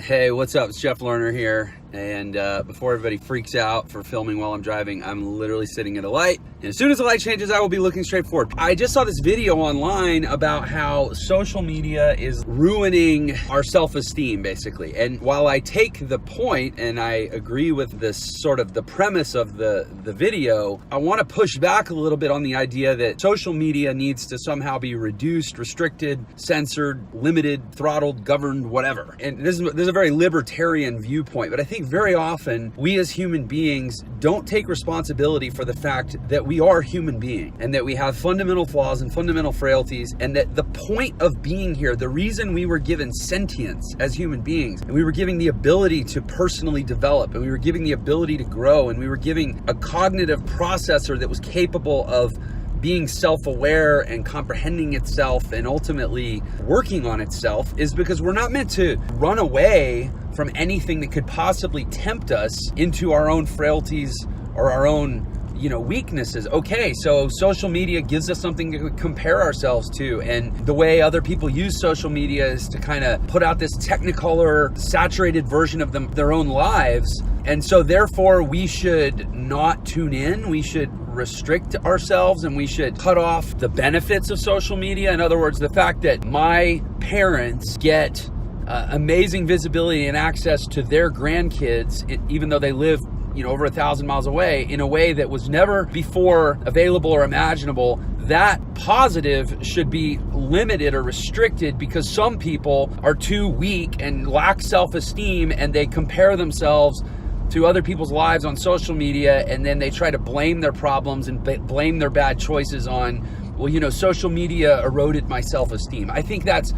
Hey, what's up? It's Jeff Lerner here. And before everybody freaks out for filming while I'm driving, I'm literally sitting at a light. And as soon as the light changes, I will be looking straight forward. I just saw this video online about how social media is ruining our self-esteem, basically. And while I take the point and I agree with this sort of the premise of the video, I want to push back a little bit on the idea that social media needs to somehow be reduced, restricted, censored, limited, throttled, governed, whatever. And this is a very libertarian viewpoint, but I think very often we as human beings don't take responsibility for the fact that we are human beings and that we have fundamental flaws and fundamental frailties, and that the point of being here, the reason we were given sentience as human beings, and we were given the ability to personally develop, and we were given the ability to grow, and we were giving a cognitive processor that was capable of being self-aware and comprehending itself and ultimately working on itself, is because we're not meant to run away from anything that could possibly tempt us into our own frailties or our own weaknesses. Okay, so social media gives us something to compare ourselves to, and the way other people use social media is to kind of put out this technicolor, saturated version of their own lives. And so therefore we should not tune in, we should restrict ourselves, and we should cut off the benefits of social media. In other words, the fact that my parents get amazing visibility and access to their grandkids, even though they live over 1,000 miles away, in a way that was never before available or imaginable, that positive should be limited or restricted because some people are too weak and lack self-esteem, and they compare themselves to other people's lives on social media, and then they try to blame their problems and blame their bad choices on, social media eroded my self-esteem. I think that's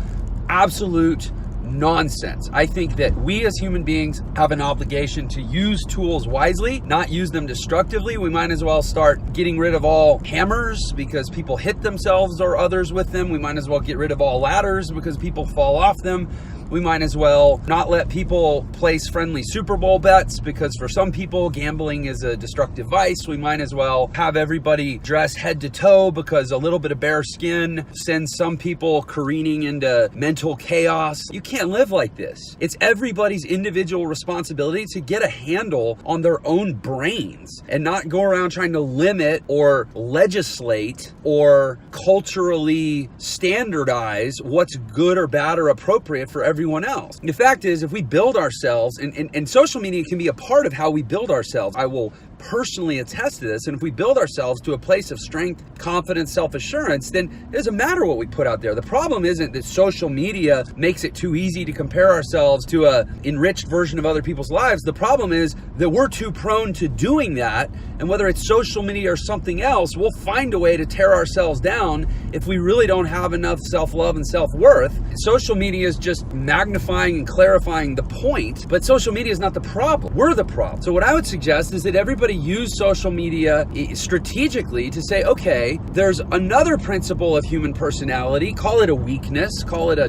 absolute nonsense. I think that we as human beings have an obligation to use tools wisely, not use them destructively. We might as well start getting rid of all hammers because people hit themselves or others with them. We might as well get rid of all ladders because people fall off them. We might as well not let people place friendly Super Bowl bets because for some people, gambling is a destructive vice. We might as well have everybody dress head to toe because a little bit of bare skin sends some people careening into mental chaos. You can't live like this. It's everybody's individual responsibility to get a handle on their own brains and not go around trying to limit or legislate or culturally standardize what's good or bad or appropriate for everyone else. The fact is, if we build ourselves, and social media can be a part of how we build ourselves. I will personally attest to this. And if we build ourselves to a place of strength, confidence, self-assurance, then it doesn't matter what we put out there. The problem isn't that social media makes it too easy to compare ourselves to a enriched version of other people's lives. The problem is that we're too prone to doing that. And whether it's social media or something else, we'll find a way to tear ourselves down if we really don't have enough self-love and self-worth. Social media is just magnifying and clarifying the point, but social media is not the problem. We're the problem. So what I would suggest is that everybody use social media strategically to say, okay, there's another principle of human personality, call it a weakness, call it a,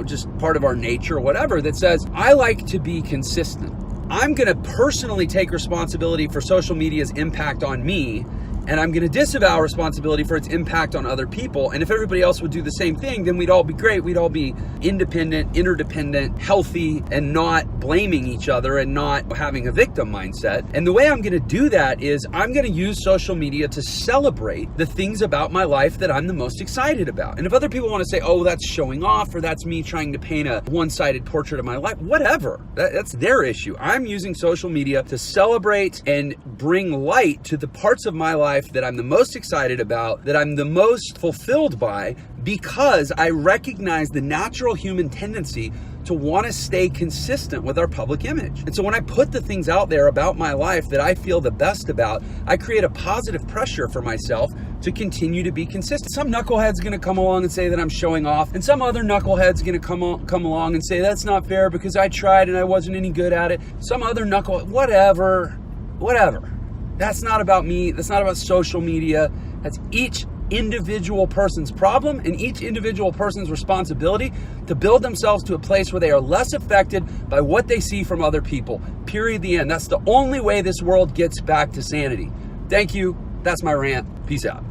just part of our nature or whatever, that says, I like to be consistent. I'm going to personally take responsibility for social media's impact on me, and I'm going to disavow responsibility for its impact on other people. And if everybody else would do the same thing, then we'd all be great. We'd all be independent, interdependent, healthy, and not blaming each other and not having a victim mindset. And the way I'm going to do that is I'm going to use social media to celebrate the things about my life that I'm the most excited about. And if other people want to say, oh, that's showing off, or that's me trying to paint a one-sided portrait of my life, whatever, that's their issue. I'm using social media to celebrate and bring light to the parts of my life that I'm the most excited about, that I'm the most fulfilled by, because I recognize the natural human tendency to want to stay consistent with our public image. And so when I put the things out there about my life that I feel the best about, I create a positive pressure for myself to continue to be consistent. Some knucklehead's going to come along and say that I'm showing off, and some other knucklehead's going to come along and say that's not fair because I tried and I wasn't any good at it. Some other knucklehead, whatever. That's not about me. That's not about social media. That's each individual person's problem and each individual person's responsibility to build themselves to a place where they are less affected by what they see from other people. Period. The end. That's the only way this world gets back to sanity. Thank you. That's my rant. Peace out.